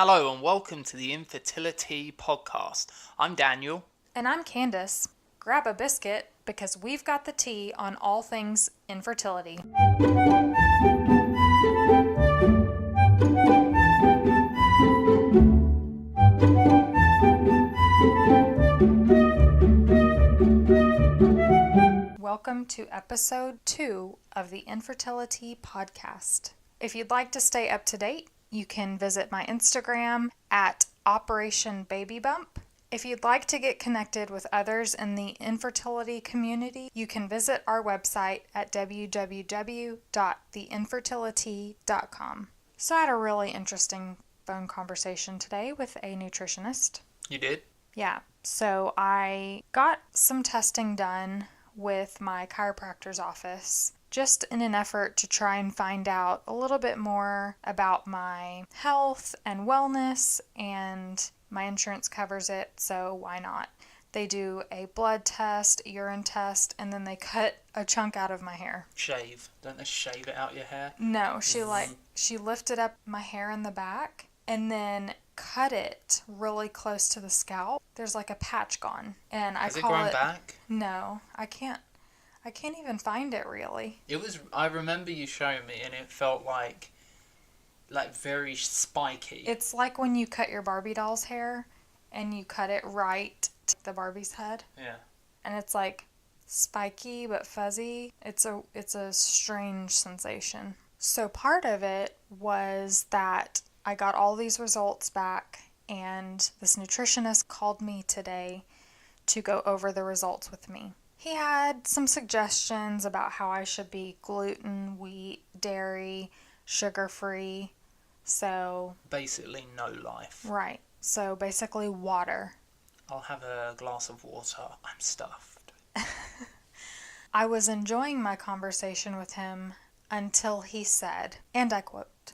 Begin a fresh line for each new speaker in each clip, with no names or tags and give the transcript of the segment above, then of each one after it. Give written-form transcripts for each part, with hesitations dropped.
Hello and welcome to the Infertility Podcast. I'm Daniel.
And I'm Candace. Grab a biscuit because we've got the tea on all things infertility. Welcome to episode 2 of the Infertility Podcast. If you'd like to stay up to date, you can visit my Instagram at Operation Baby Bump. If you'd like to get connected with others in the infertility community, you can visit our website at www.theinfertility.com. So I had a really interesting phone conversation today with a nutritionist.
You did?
Yeah. So I got some testing done with my chiropractor's office, just in an effort to try and find out a little bit more about my health and wellness, and my insurance covers it, so why not? They do a blood test, urine test, and then they cut a chunk out of my hair.
Shave. Don't they shave it out your hair?
No, she lifted up my hair in the back and then cut it really close to the scalp. There's like a patch gone, and
Has it grown back?
No, I can't even find it really.
I remember you showing me, and it felt like very spiky.
It's like when you cut your Barbie doll's hair and you cut it right to the Barbie's head.
Yeah.
And it's like spiky but fuzzy. It's a strange sensation. So part of it was that I got all these results back, and this nutritionist called me today to go over the results with me. He had some suggestions about how I should be gluten, wheat, dairy, sugar-free. So
basically no life.
Right. So basically water.
I'll have a glass of water. I'm stuffed.
I was enjoying my conversation with him until he said, and I quote,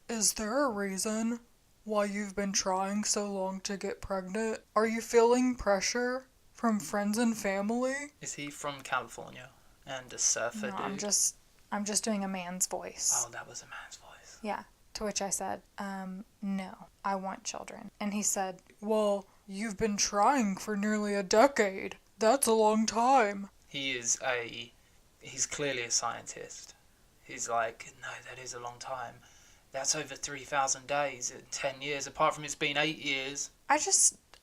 "Is there a reason why you've been trying so long to get pregnant? Are you feeling pressure from friends and family?"
Is he from California and a surfer
No,
dude?
I'm just doing a man's voice.
Oh, that was a man's voice.
Yeah. To which I said, no, I want children. And he said, "Well, you've been trying for nearly a decade. That's a long time."
He's clearly a scientist. He's like, no, that is a long time. That's over 3,000 days in 10 years, apart from it's been 8 years.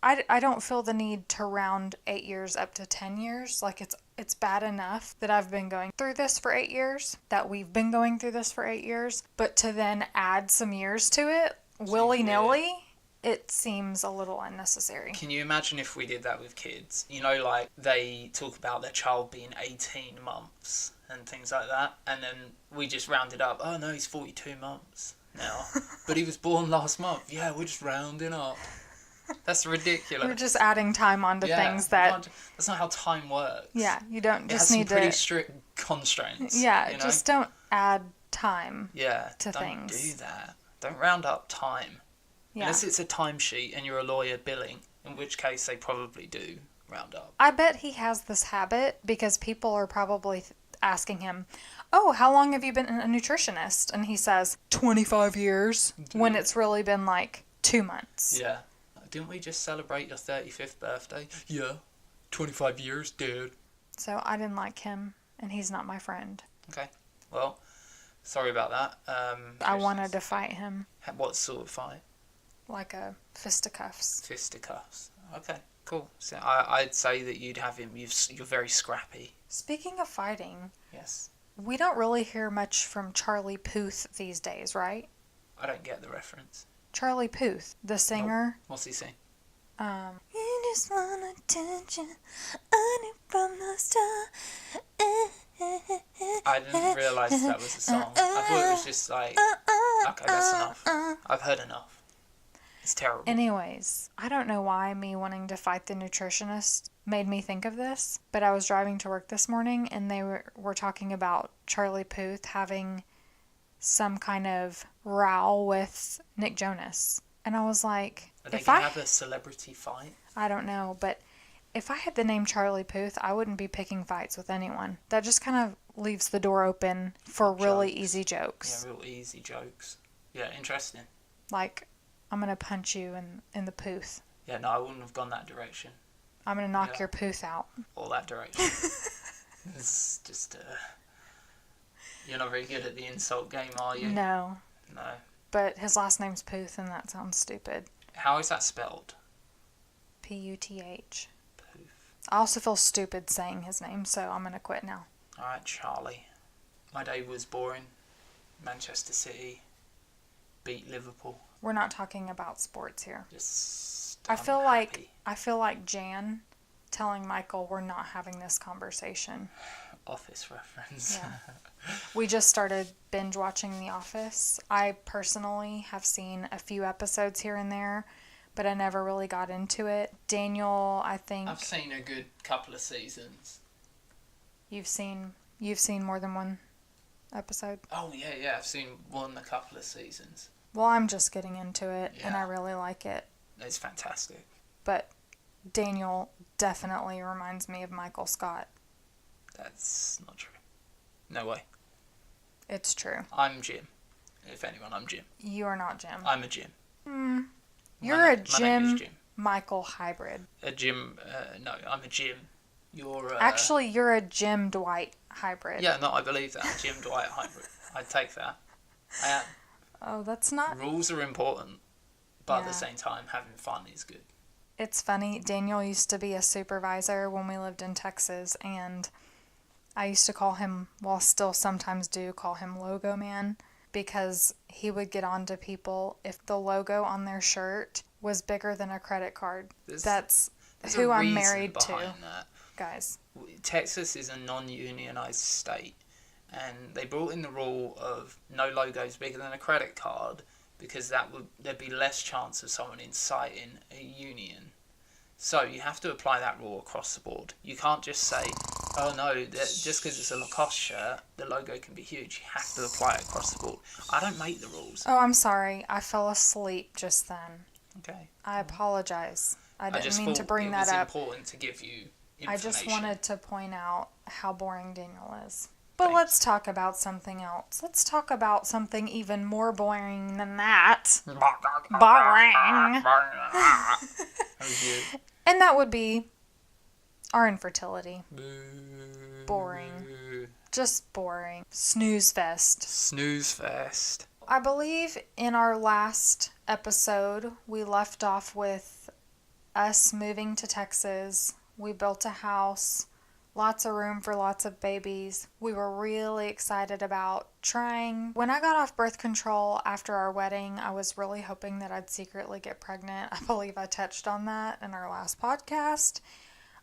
I don't feel the need to round 8 years up to 10 years. Like, it's bad enough that I've been going through this for 8 years, that we've been going through this for 8 years, but to then add some years to it, willy-nilly, it seems a little unnecessary.
Can you imagine if we did that with kids? You know, like, they talk about their child being 18 months and things like that, and then we just rounded up, oh no, he's 42 months now, but he was born last month. Yeah, we're just rounding up. That's ridiculous.
We're just adding time onto things that...
That's not how time works.
Yeah, you don't just need to...
It has some pretty strict constraints.
Yeah,
you know?
Just don't add time to
don't
things.
Don't do that. Don't round up time.
Yeah.
Unless it's a timesheet and you're a lawyer billing, in which case they probably do round up.
I bet he has this habit because people are probably asking him, "Oh, how long have you been a nutritionist?" And he says, 25 years, when it's really been like 2 months.
Yeah. Didn't we just celebrate your 35th birthday? Yeah. 25 years, dude.
So I didn't like him, and he's not my friend.
Okay. Well, sorry about that.
I wanted to fight him.
What sort of fight?
Like a fisticuffs.
Fisticuffs. Okay, cool. So I'd say that you'd have him. You're very scrappy.
Speaking of fighting...
Yes.
We don't really hear much from Charlie Puth these days, right?
I don't get the reference.
Charlie Puth, the singer.
Nope. What's he saying?
You just want attention, I knew from the start.
I didn't realise that was a song. I thought it was just like, okay, that's enough. I've heard enough. It's terrible.
Anyways, I don't know why me wanting to fight the nutritionist made me think of this, but I was driving to work this morning and they were talking about Charlie Puth having some kind of row with Nick Jonas. And I was like,
Are they going to have a celebrity fight?
I don't know, but if I had the name Charlie Puth, I wouldn't be picking fights with anyone. That just kind of leaves the door open for really easy jokes.
Yeah, real easy jokes. Yeah, interesting.
Like, I'm going to punch you in the pooth.
Yeah, no, I wouldn't have gone that direction.
I'm going to knock your pooth out.
Or that direction. It's just, you're not very good at the insult game, are you?
No.
No.
But his last name's Puth, and that sounds stupid.
How is that spelled?
Puth.
Poof.
I also feel stupid saying his name, so I'm going to quit now.
Alright, Charlie. My day was boring. Manchester City beat Liverpool.
We're not talking about sports here.
Just
I feel like Jan telling Michael we're not having this conversation.
Office reference.
Yeah. We just started binge watching The Office. I personally have seen a few episodes here and there, but I never really got into it. Daniel, I think
I've seen a good couple of seasons.
you've seen more than one episode.
Oh yeah, I've seen a couple of seasons.
Well, I'm just getting into it, and I really like it.
It's fantastic.
But Daniel definitely reminds me of Michael Scott.
That's not true. No way.
It's true.
I'm Jim. If anyone, I'm Jim.
You are not Jim.
I'm a Jim.
You're a
My name is
Jim
Jim.
Michael hybrid.
A Jim. No, I'm a Jim. You're
Actually, you're a Jim Dwight hybrid.
Yeah, no, I believe that. Jim Dwight hybrid. I'd take that. I am.
Oh, that's not...
Rules are important, but at the same time, having fun is good.
It's funny. Daniel used to be a supervisor when we lived in Texas, and I used to call him, well, still sometimes do call him Logo Man, because he would get on to people if the logo on their shirt was bigger than a credit card. That's who I'm married to.
That.
Guys.
Texas is a non-unionized state, and they brought in the rule of no logos bigger than a credit card because there'd be less chance of someone inciting a union. So you have to apply that rule across the board. You can't just say, oh no, just because it's a Lacoste shirt, the logo can be huge. You have to apply it across the board. I don't make the rules.
Oh, I'm sorry. I fell asleep just then.
Okay.
I apologize. I didn't
just
mean to bring that up.
It was important to give you information.
I just wanted to point out how boring Daniel is. But let's talk about something else. Let's talk about something even more boring than that. Boring. And that would be our infertility. Boring. Just boring. Snooze fest.
Snooze fest.
I believe in our last episode, we left off with us moving to Texas. We built a house. Lots of room for lots of babies. We were really excited about trying. When I got off birth control after our wedding, I was really hoping that I'd secretly get pregnant. I believe I touched on that in our last podcast.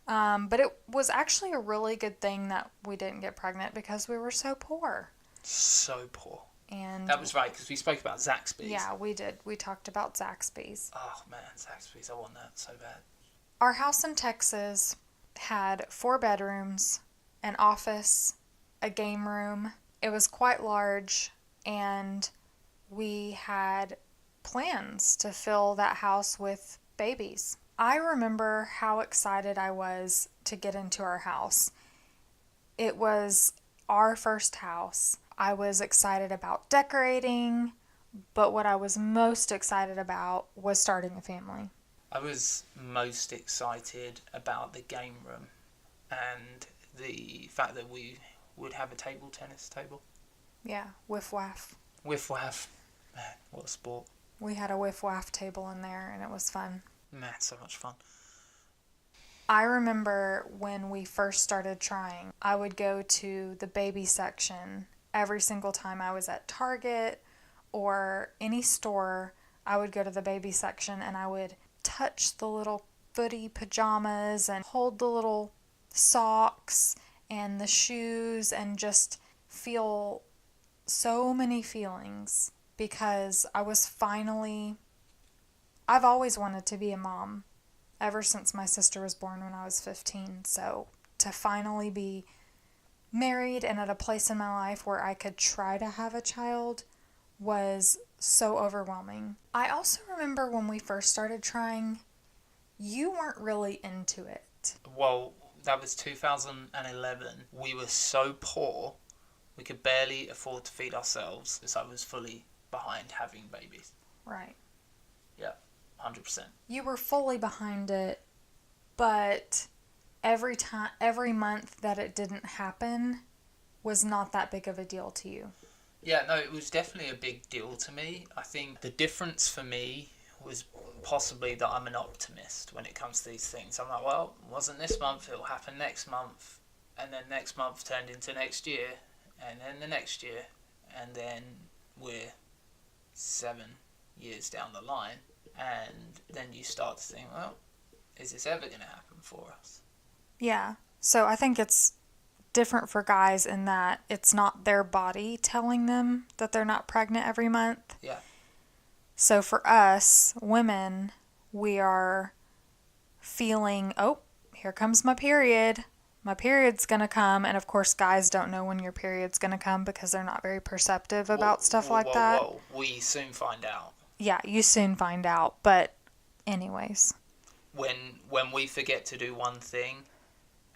But it was actually a really good thing that we didn't get pregnant because we were so poor.
So poor.
And
that was right, because we spoke about Zaxby's.
Yeah, we did. We talked about Zaxby's.
Oh man, Zaxby's. I want that so bad.
Our house in Texas had 4 bedrooms, an office, a game room. It was quite large, and we had plans to fill that house with babies. I remember how excited I was to get into our house. It was our first house. I was excited about decorating, but what I was most excited about was starting a family.
I was most excited about the game room and the fact that we would have a table tennis table.
Yeah, whiff-waff.
Whiff-waff. Man, what a sport.
We had a whiff-waff table in there, and it was fun.
Man, so much fun.
I remember when we first started trying, I would go to the baby section every single time I was at Target or any store. I would go to the baby section, and I would touch the little footy pajamas and hold the little socks and the shoes and just feel so many feelings because I've always wanted to be a mom ever since my sister was born when I was 15. So to finally be married and at a place in my life where I could try to have a child was so overwhelming. I also remember when we first started trying, you weren't really into it.
Well, that was 2011. We were so poor, we could barely afford to feed ourselves, because I was fully behind having babies.
Right.
Yeah, 100%.
You were fully behind it, but every month that it didn't happen was not that big of a deal to you.
Yeah, no, it was definitely a big deal to me. I think the difference for me was possibly that I'm an optimist when it comes to these things. I'm like, well, it wasn't this month, it'll happen next month. And then next month turned into next year, and then the next year, and then we're 7 years down the line. And then you start to think, well, is this ever going to happen for us?
Yeah. So I think it's different for guys in that it's not their body telling them that they're not pregnant every month.
Yeah.
So for us, women, we are feeling, oh, here comes my period. My period's going to come. And of course, guys don't know when your period's going to come because they're not very perceptive about stuff like that.
We soon find out.
Yeah, you soon find out. But anyways.
When we forget to do one thing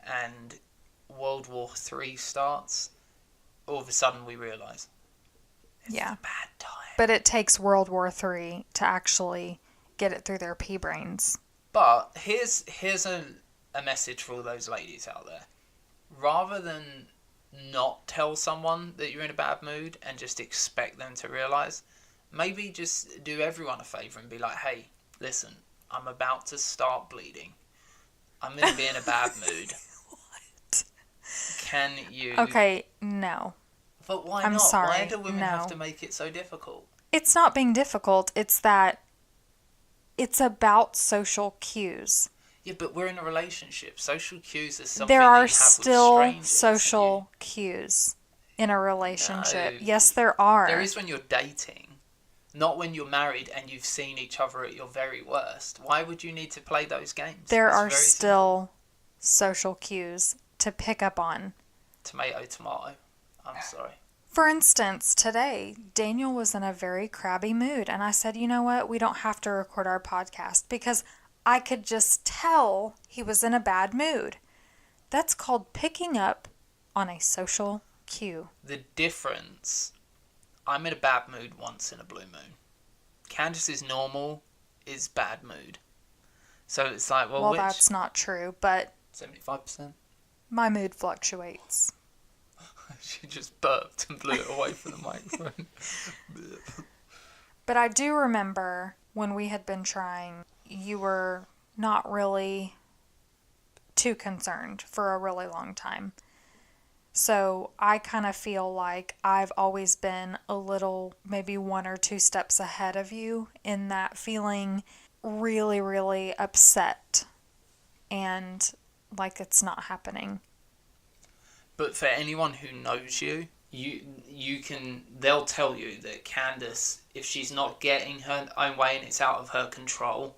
and World War III starts, all of a sudden we realise it's a bad time.
But it takes World War III to actually get it through their pea brains.
But here's a message for all those ladies out there. Rather than not tell someone that you're in a bad mood and just expect them to realise, maybe just do everyone a favour and be like, hey, listen, I'm about to start bleeding. I'm going to be in a bad mood.
What?
Can you...
Okay, no.
But why
I'm
not?
sorry,
Why do women
no.
have to make it so difficult?
It's not being difficult. It's that it's about social cues.
Yeah, but we're in a relationship. Social cues is something
There
you
are
have
still
with strangers.
social cues in a relationship.
No.
Yes, there are.
There is when you're dating. Not when you're married and you've seen each other at your very worst. Why would you need to play those games?
There
It's
are
very
still social cues to pick up on.
simple. Tomato. I'm sorry.
For instance, today, Daniel was in a very crabby mood, and I said, you know what, we don't have to record our podcast because I could just tell he was in a bad mood. That's called picking up on a social cue.
The difference, I'm in a bad mood once in a blue moon. Candace's normal is bad mood. So it's like, well,
that's not true, but
75%?
my mood fluctuates.
She just burped and blew it away from the microphone.
But I do remember when we had been trying, you were not really too concerned for a really long time. So I kind of feel like I've always been a little, maybe 1 or 2 steps ahead of you in that feeling really, really upset and like it's not happening.
But for anyone who knows you can, they'll tell you that Candace, if she's not getting her own way and it's out of her control,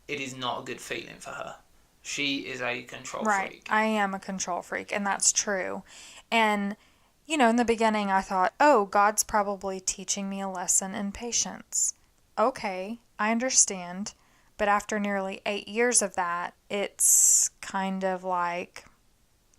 it is not a good feeling for her. She is a control freak.
Right, I am a control freak, and that's true. And, you know, in the beginning I thought, oh, God's probably teaching me a lesson in patience. Okay, I understand. But after nearly 8 years of that, it's kind of like...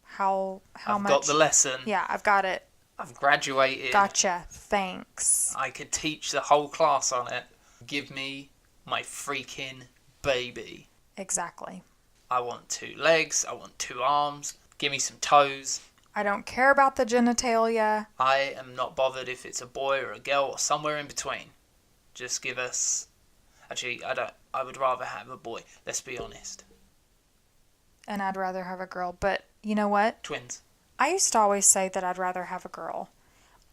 How
I've
much?
got the lesson.
Yeah, I've got it.
I've graduated.
Gotcha. Thanks.
I could teach the whole class on it. Give me my freaking baby.
Exactly.
I want 2 legs. I want 2 arms. Give me some toes.
I don't care about the genitalia.
I am not bothered if it's a boy or a girl or somewhere in between. Just give us... Actually, I would rather have a boy. Let's be honest.
And I'd rather have a girl, but you know what?
Twins.
I used to always say that I'd rather have a girl.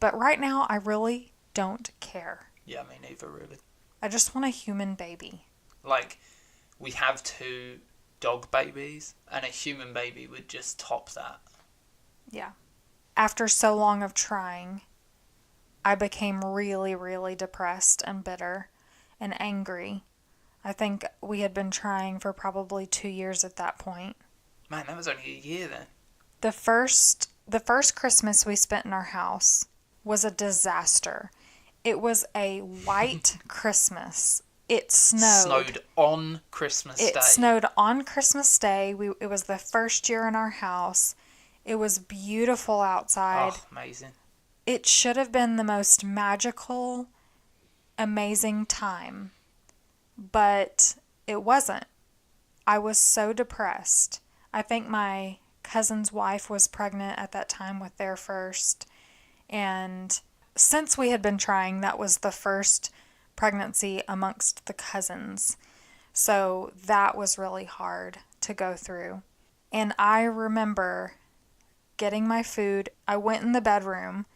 But right now, I really don't care.
Yeah, me neither, really.
I just want a human baby.
Like, we have 2 dog babies, and a human baby would just top that.
Yeah. After so long of trying, I became really, really depressed and bitter and angry. I think we had been trying for probably 2 years at that point.
Man, that was only a year then.
The first Christmas we spent in our house was a disaster. It was a white Christmas. It snowed.
Snowed on Christmas Day.
It snowed on Christmas Day. It was the first year in our house. It was beautiful outside.
Oh, amazing.
It should have been the most magical, amazing time. but it wasn't. I was so depressed. I think my cousin's wife was pregnant at that time with their first, and since we had been trying, that was the first pregnancy amongst the cousins. So that was really hard to go through. And I remember getting my food. I went in the bedroom.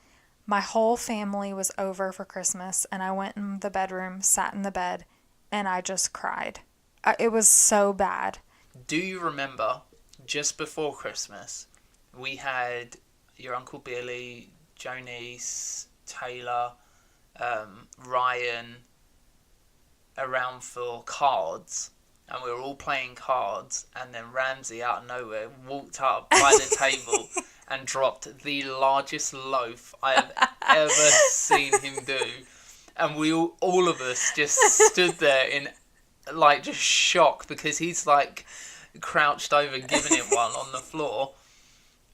My whole family was over for Christmas, and I went in the bedroom, sat in the bed, and I just cried. It was so bad.
Do you remember, just before Christmas, we had your Uncle Billy, Jonice, Taylor, Ryan around for cards, and we were all playing cards, and then Ramsey out of nowhere walked up by the table and dropped the largest loaf I have ever seen him do, and we all of us just stood there in like just shock, because he's like crouched over giving it one on the floor,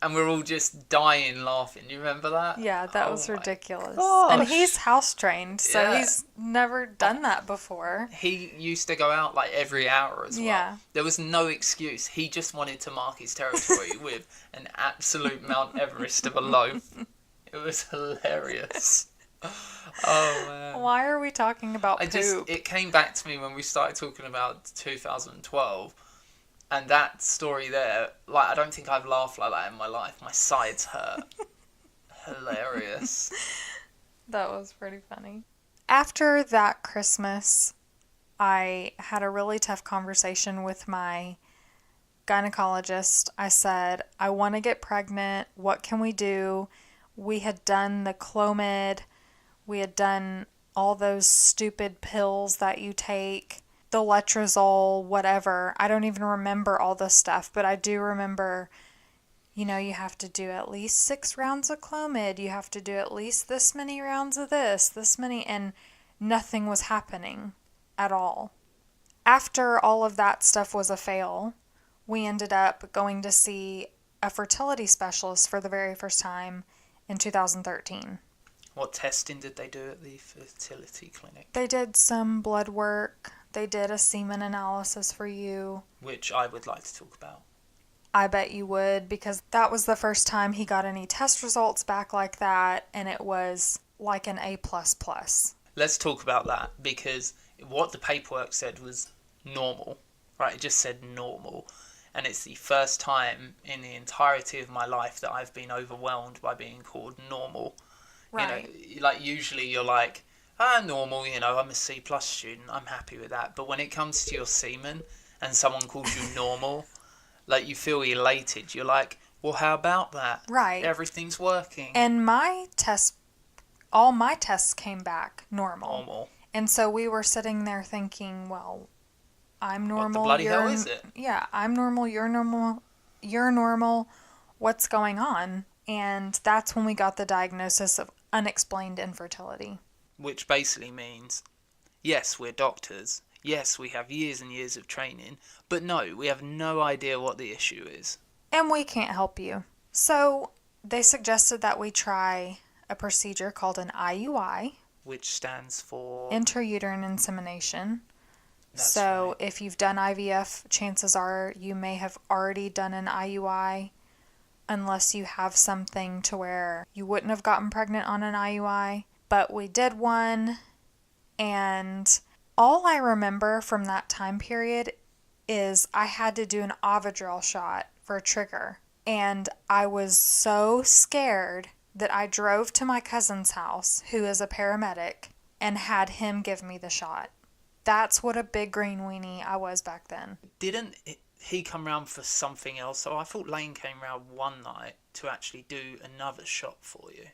and we're all just dying laughing. You remember that?
Yeah, that was ridiculous.
Gosh.
And he's house trained, so
Yeah.
he's never done that before.
He used to go out like every hour as well.
Yeah.
There was no excuse. He just wanted to mark his territory with an absolute Mount Everest of a loaf. It was hilarious. Oh man.
Why are we talking about poop?
It came back to me when we started talking about 2012. And that story there, like, I don't think I've laughed like that in my life. My sides hurt. Hilarious.
That was pretty funny. After that Christmas, I had a really tough conversation with my gynecologist. I said, I want to get pregnant. What can we do? We had done the Clomid. We had done all those stupid pills that you take. The letrozole, whatever. I don't even remember all this stuff, but I do remember, you have to do at least 6 rounds of Clomid. You have to do at least this many rounds of this many, and nothing was happening at all. After all of that stuff was a fail, we ended up going to see a fertility specialist for the very first time in 2013.
What testing did they do at the fertility clinic?
They did some blood work. They did a semen analysis for you.
Which I would like to talk about.
I bet you would, because that was the first time he got any test results back like that, and it was like an A++.
Let's talk about that, because what the paperwork said was normal, right? It just said normal. And it's the first time in the entirety of my life that I've been overwhelmed by being called normal.
Right.
Like usually you're like, normal, I'm a C+ student, I'm happy with that. But when it comes to your semen and someone calls you normal, like you feel elated. You're like, well, how about that?
Right.
Everything's working.
And all my tests came back normal.
Normal.
And so we were sitting there thinking, well, I'm normal.
What the bloody hell is it?
Yeah, I'm normal, you're normal. What's going on? And that's when we got the diagnosis of unexplained infertility.
Which basically means, yes, we're doctors. Yes, we have years and years of training. But no, we have no idea what the issue is.
And we can't help you. So they suggested that we try a procedure called an IUI.
Which stands for?
Intrauterine insemination.
That's
so
right.
If you've done IVF, chances are you may have already done an IUI. Unless you have something to where you wouldn't have gotten pregnant on an IUI. But we did one, and all I remember from that time period is I had to do an Ovidrel shot for a trigger. And I was so scared that I drove to my cousin's house, who is a paramedic, and had him give me the shot. That's what a big green weenie I was back then.
Didn't he come round for something else? So I thought Lane came round one night to actually do another shot for you.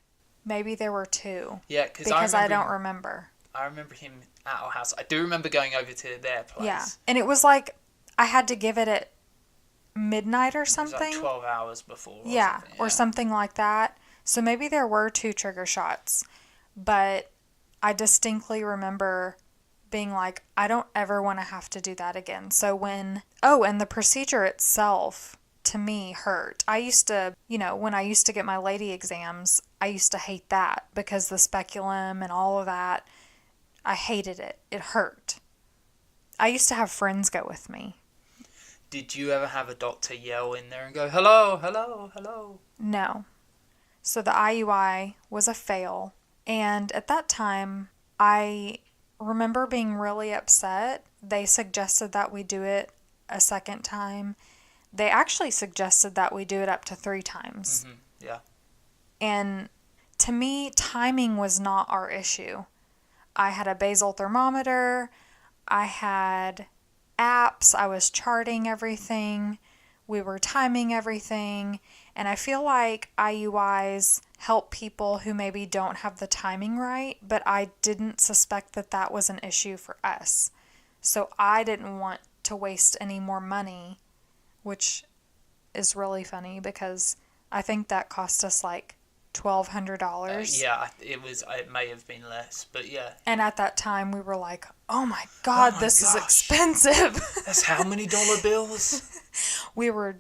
Maybe there were 2.
Yeah,
because I don't remember.
I remember him at our house. I do remember going over to their place.
Yeah, and it was like I had to give it at midnight or
It was
something.
like 12 hours before.
Or something like that. So maybe there were 2 trigger shots. But I distinctly remember being like, I don't ever want to have to do that again. So and the procedure itself, to me, hurt. I used to, when I used to get my lady exams, I used to hate that because the speculum and all of that, I hated it. It hurt. I used to have friends go with me.
Did you ever have a doctor yell in there and go, hello, hello, hello?
No. So the IUI was a fail. And at that time, I remember being really upset. They suggested that we do it a second time. They actually suggested that we do it up to 3 times.
Mm-hmm. Yeah.
And to me, timing was not our issue. I had a basal thermometer. I had apps. I was charting everything. We were timing everything. And I feel like IUIs help people who maybe don't have the timing right, but I didn't suspect that that was an issue for us. So I didn't want to waste any more money, which is really funny because I think that cost us like $1,200.
Yeah, it may have been less, but yeah.
And at that time we were like, oh my God, this is expensive.
That's how many dollar bills?
We were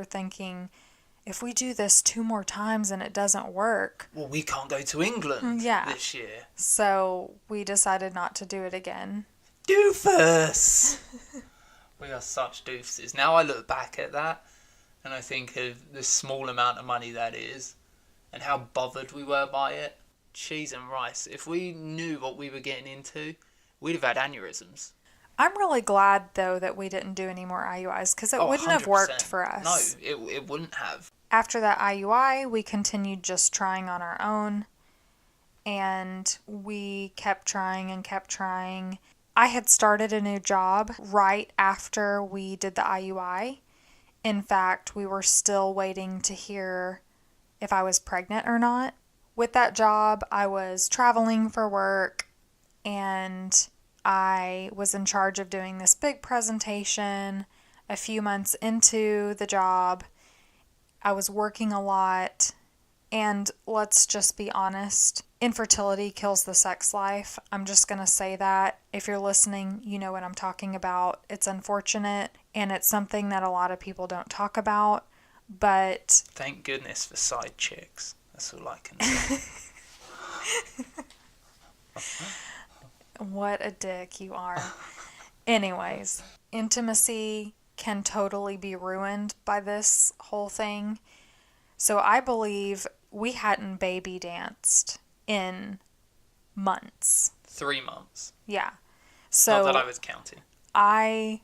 thinking, if we do this 2 more times and it doesn't work.
Well, we can't go to England this year.
So we decided not to do it again.
Doofus! We are such doofuses. Now I look back at that and I think of the small amount of money that is and how bothered we were by it. Cheese and rice. If we knew what we were getting into, we'd have had aneurysms.
I'm really glad, though, that we didn't do any more IUIs because it wouldn't
100%.
have worked for us.
No, it wouldn't have.
After that IUI, we continued just trying on our own, and we kept trying and kept trying. I had started a new job right after we did the IUI. In fact, we were still waiting to hear if I was pregnant or not. With that job, I was traveling for work, and I was in charge of doing this big presentation. A few months into the job, I was working a lot, and let's just be honest, infertility kills the sex life. I'm just going to say that. If you're listening, you know what I'm talking about. It's unfortunate, and it's something that a lot of people don't talk about, but...
Thank goodness for side chicks. That's all I can say.
What a dick you are. Anyways, intimacy can totally be ruined by this whole thing. So I believe we hadn't baby danced in months.
3 months.
Yeah. So
not that I was counting.
I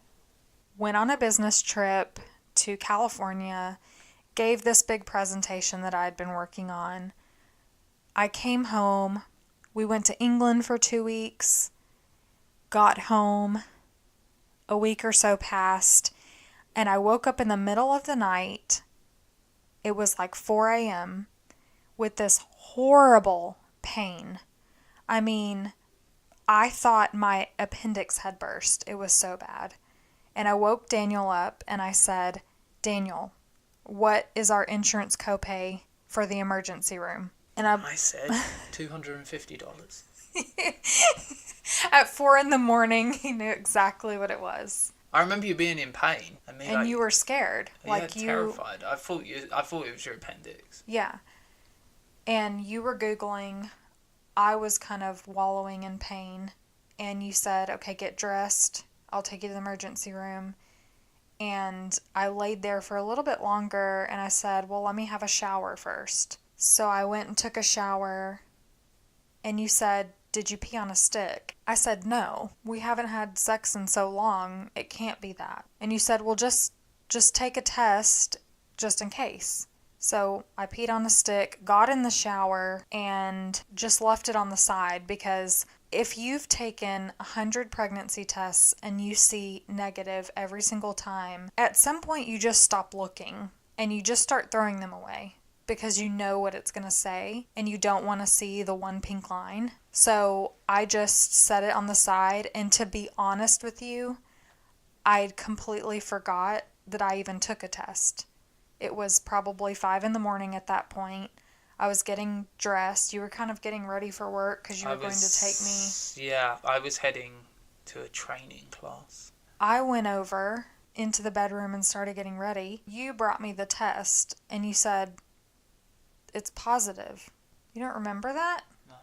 went on a business trip to California, gave this big presentation that I'd been working on. I came home. We went to England for 2 weeks, got home, a week or so passed, and I woke up in the middle of the night, it was like 4 a.m., with this horrible pain. I mean, I thought my appendix had burst. It was so bad. And I woke Daniel up and I said, Daniel, what is our insurance copay for the emergency room? And
I said $250.
At 4 a.m, he knew exactly what it was.
I remember you being in pain.
And you were scared.
Terrified. I thought it was your appendix.
Yeah. And you were Googling. I was kind of wallowing in pain. And you said, okay, get dressed. I'll take you to the emergency room. And I laid there for a little bit longer. And I said, well, let me have a shower first. So I went and took a shower, and you said, did you pee on a stick? I said, no, we haven't had sex in so long, it can't be that. And you said, well, just take a test, just in case. So I peed on a stick, got in the shower, and just left it on the side, because if you've taken 100 pregnancy tests and you see negative every single time, at some point you just stop looking, and you just start throwing them away. Because you know what it's going to say and you don't want to see the one pink line. So I just set it on the side, and to be honest with you, I completely forgot that I even took a test. It was probably 5 a.m. at that point. I was getting dressed. You were kind of getting ready for work because you were going to take me.
Yeah, I was heading to a training class.
I went over into the bedroom and started getting ready. You brought me the test and you said, it's positive. You don't remember that?
No.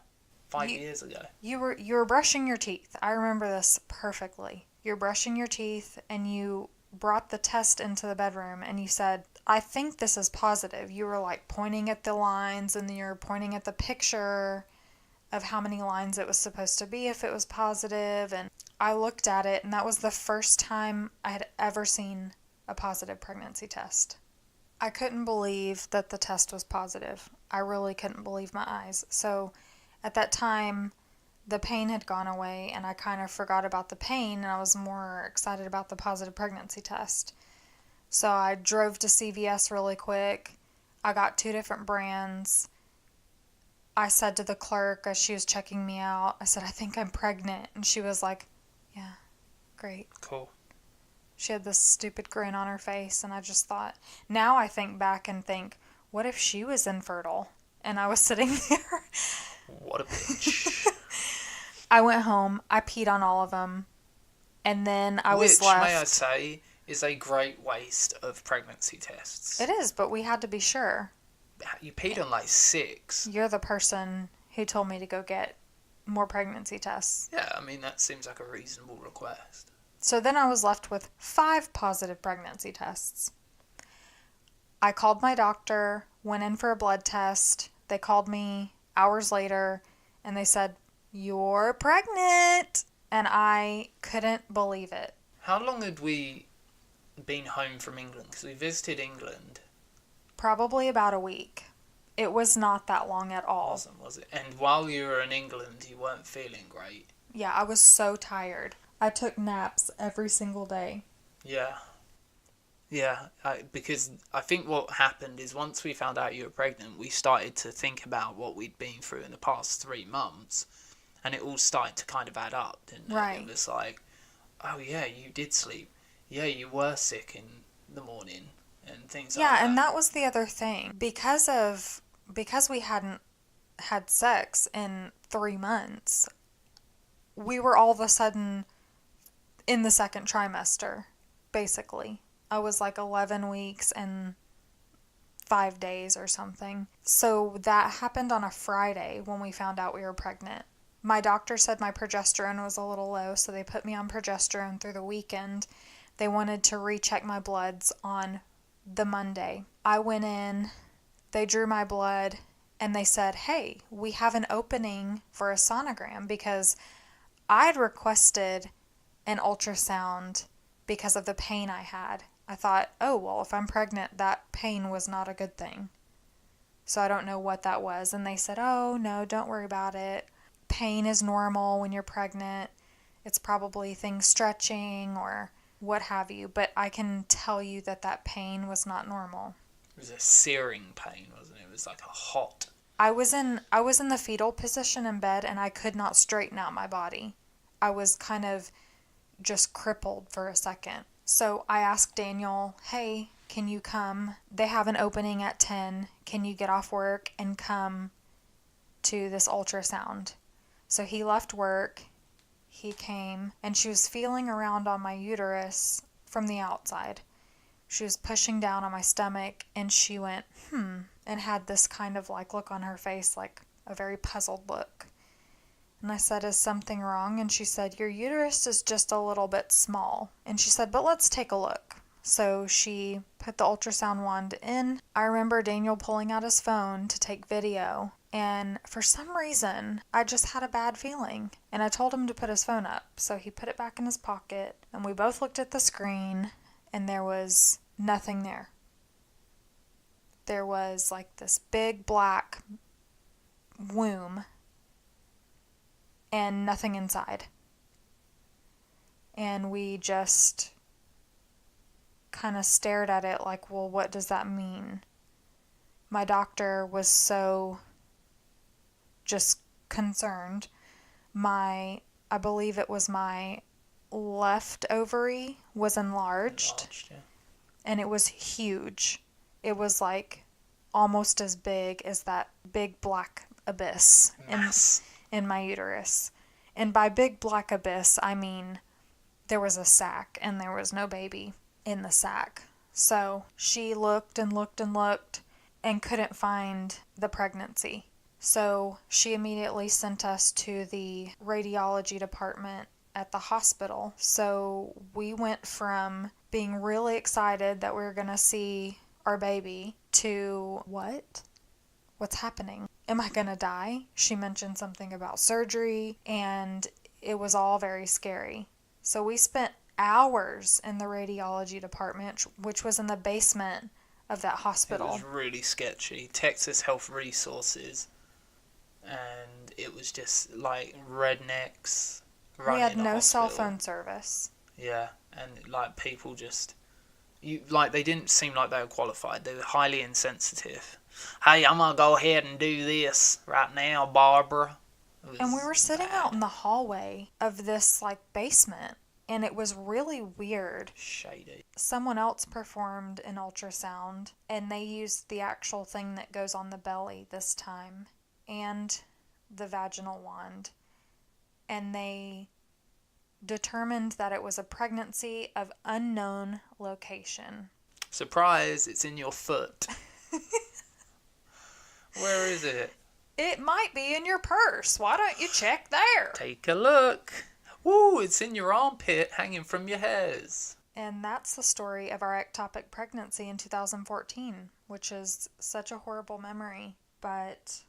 5 years ago.
You were brushing your teeth. I remember this perfectly. You're brushing your teeth and you brought the test into the bedroom and you said, I think this is positive. You were like pointing at the lines and you're pointing at the picture of how many lines it was supposed to be if it was positive. And I looked at it and that was the first time I had ever seen a positive pregnancy test. I couldn't believe that the test was positive. I really couldn't believe my eyes. So at that time, the pain had gone away and I kind of forgot about the pain and I was more excited about the positive pregnancy test. So I drove to CVS really quick. I got 2 different brands. I said to the clerk as she was checking me out, I said, I think I'm pregnant. And she was like, yeah, great.
Cool.
She had this stupid grin on her face and I just thought, now I think back and think, what if she was infertile and I was sitting there?
What a bitch.
I went home, I peed on all of them, and then I was left.
Which, may I say, is a great waste of pregnancy tests.
It is, but we had to be sure.
You peed on like 6.
You're the person who told me to go get more pregnancy tests.
Yeah, I mean, that seems like a reasonable request.
So then I was left with 5 positive pregnancy tests. I called my doctor, went in for a blood test. They called me hours later, and they said, you're pregnant. And I couldn't believe it.
How long had we been home from England? Because we visited England.
Probably about a week. It was not that long at all.
Wasn't, was it? And while you were in England, you weren't feeling great.
Yeah, I was so tired. I took naps every single day.
Yeah. Yeah, because I think what happened is once we found out you were pregnant, we started to think about what we'd been through in the past 3 months. And it all started to kind of add up, didn't it?
Right.
It was like, oh yeah, you did sleep. Yeah, you were sick in the morning and things like that.
Yeah, and that was the other thing. Because we hadn't had sex in 3 months, we were all of a sudden in the 2nd trimester, basically. I was like 11 weeks and 5 days or something. So that happened on a Friday when we found out we were pregnant. My doctor said my progesterone was a little low, so they put me on progesterone through the weekend. They wanted to recheck my bloods on the Monday. I went in, they drew my blood, and they said, hey, we have an opening for a sonogram because I'd requested an ultrasound because of the pain I had. I thought, oh, well, if I'm pregnant, that pain was not a good thing. So I don't know what that was. And they said, oh, no, don't worry about it. Pain is normal when you're pregnant. It's probably things stretching or what have you. But I can tell you that pain was not normal.
It was a searing pain, wasn't it? It was like a hot.
I was in the fetal position in bed and I could not straighten out my body. I was kind of just crippled for a second. So I asked Daniel, hey, can you come? They have an opening at 10. Can you get off work and come to this ultrasound? So he left work, he came, and she was feeling around on my uterus from the outside. She was pushing down on my stomach, and she went, and had this kind of like look on her face, like a very puzzled look. And I said, is something wrong? And she said, your uterus is just a little bit small. And she said, but let's take a look. So she put the ultrasound wand in. I remember Daniel pulling out his phone to take video. And for some reason, I just had a bad feeling. And I told him to put his phone up. So he put it back in his pocket. And we both looked at the screen. And there was nothing there. There was like this big black womb. And nothing inside. And we just kind of stared at it like, well, what does that mean? My doctor was so just concerned. I believe it was my left ovary was enlarged
Yeah.
and it was huge. It was like almost as big as that big black abyss in my uterus. And by big black abyss, I mean there was a sac and there was no baby in the sac. So she looked and looked and looked and couldn't find the pregnancy. So she immediately sent us to the radiology department at the hospital. So we went from being really excited that we were going to see our baby to what? What's happening? Am I going to die? She mentioned something about surgery, and it was all very scary. So we spent hours in the radiology department, which was in the basement of that hospital.
It was really sketchy. Texas Health Resources, and it was just like rednecks running
We had
the
no
hospital.
cell phone service.
Yeah, and like people just, they didn't seem like they were qualified. They were highly insensitive. Hey, I'm gonna go ahead and do this right now, Barbara.
And we were sitting out in the hallway of this like basement, and it was really weird.
Shady.
Someone else performed an ultrasound, and they used the actual thing that goes on the belly this time, and the vaginal wand, and they determined that it was a pregnancy of unknown location.
Surprise, it's in your foot. Where is it?
It might be in your purse. Why don't you check there?
Take a look. Woo, it's in your armpit hanging from your hairs.
And that's the story of our ectopic pregnancy in 2014, which is such a horrible memory, but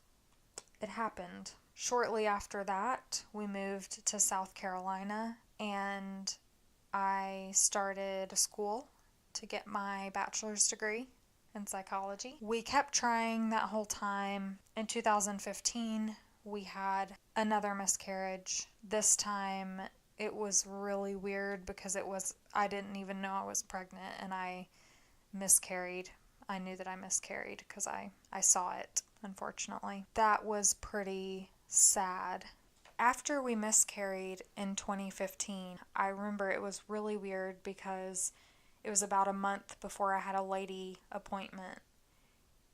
it happened. Shortly after that, we moved to South Carolina, and I started school to get my bachelor's degree in psychology. We kept trying that whole time. In 2015, we had another miscarriage. This time, it was really weird because I didn't even know I was pregnant, and I miscarried. I knew that I miscarried because I saw it, unfortunately. That was pretty sad. After we miscarried in 2015, I remember it was really weird because it was about a month before I had a lady appointment,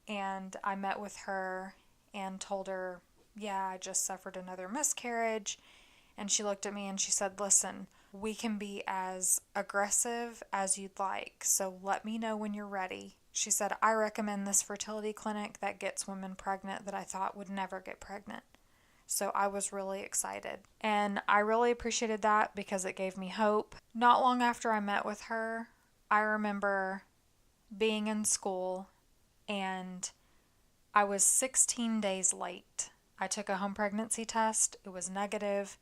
and I met with her and told her, yeah, I just suffered another miscarriage. And she looked at me and she said, listen, we can be as aggressive as you'd like, so let me know when you're ready. She said, I recommend this fertility clinic that gets women pregnant that I thought would never get pregnant. So I was really excited. And I really appreciated that because it gave me hope. Not long after I met with her, I remember being in school and I was 16 days late. I took a home pregnancy test. It was negative,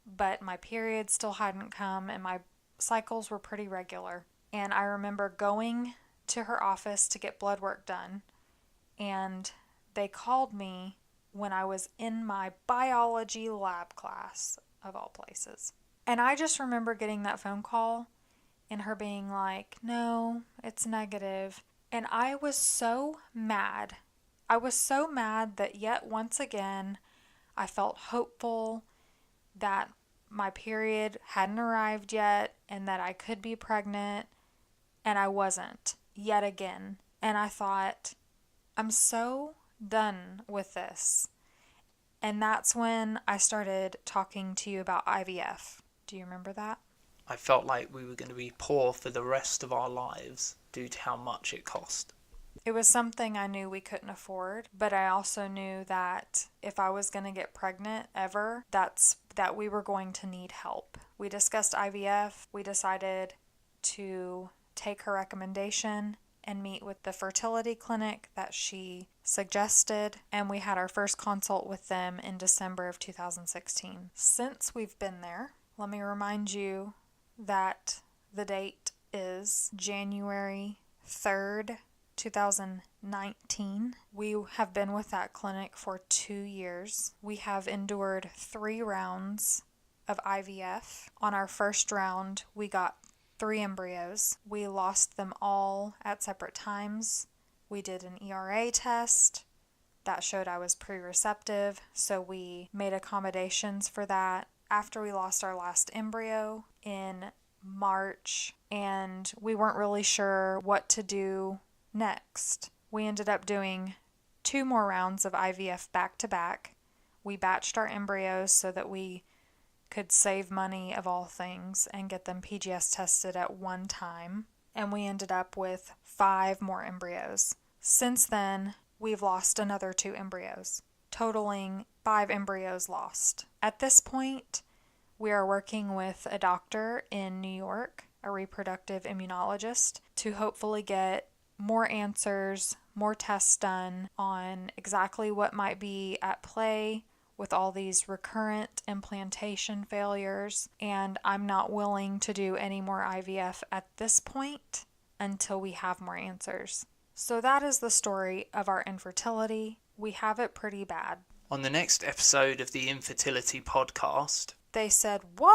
but my period still hadn't come and my cycles were pretty regular. And I remember going to her office to get blood work done, and they called me when I was in my biology lab class, of all places. And I just remember getting that phone call and her being like, no, it's negative. And I was so mad. I was so mad that yet once again, I felt hopeful that my period hadn't arrived yet and that I could be pregnant, and I wasn't yet again. And I thought, I'm so done with this. And that's when I started talking to you about IVF. Do you remember that?
I felt like we were going to be poor for the rest of our lives due to how much it cost.
It was something I knew we couldn't afford, but I also knew that if I was going to get pregnant ever, that we were going to need help. We discussed IVF. We decided to take her recommendation and meet with the fertility clinic that she suggested, and we had our first consult with them in December of 2016. Since we've been there, let me remind you that the date is January 3rd, 2019. We have been with that clinic for 2 years. We have endured 3 rounds of IVF. On our first round, we got 3 embryos. We lost them all at separate times. We did an ERA test that showed I was pre-receptive, so we made accommodations for that. After we lost our last embryo in March, and we weren't really sure what to do next, we ended up doing 2 more rounds of IVF back to back. We batched our embryos so that we could save money of all things and get them PGS tested at one time, and we ended up with 5 more embryos. Since then, we've lost another 2 embryos. totaling 5 embryos lost. At this point, we are working with a doctor in New York, a reproductive immunologist, to hopefully get more answers, more tests done on exactly what might be at play with all these recurrent implantation failures. And I'm not willing to do any more IVF at this point until we have more answers. So that is the story of our infertility. We have it pretty bad.
On the next episode of the Infertility Podcast,
they said, "What?"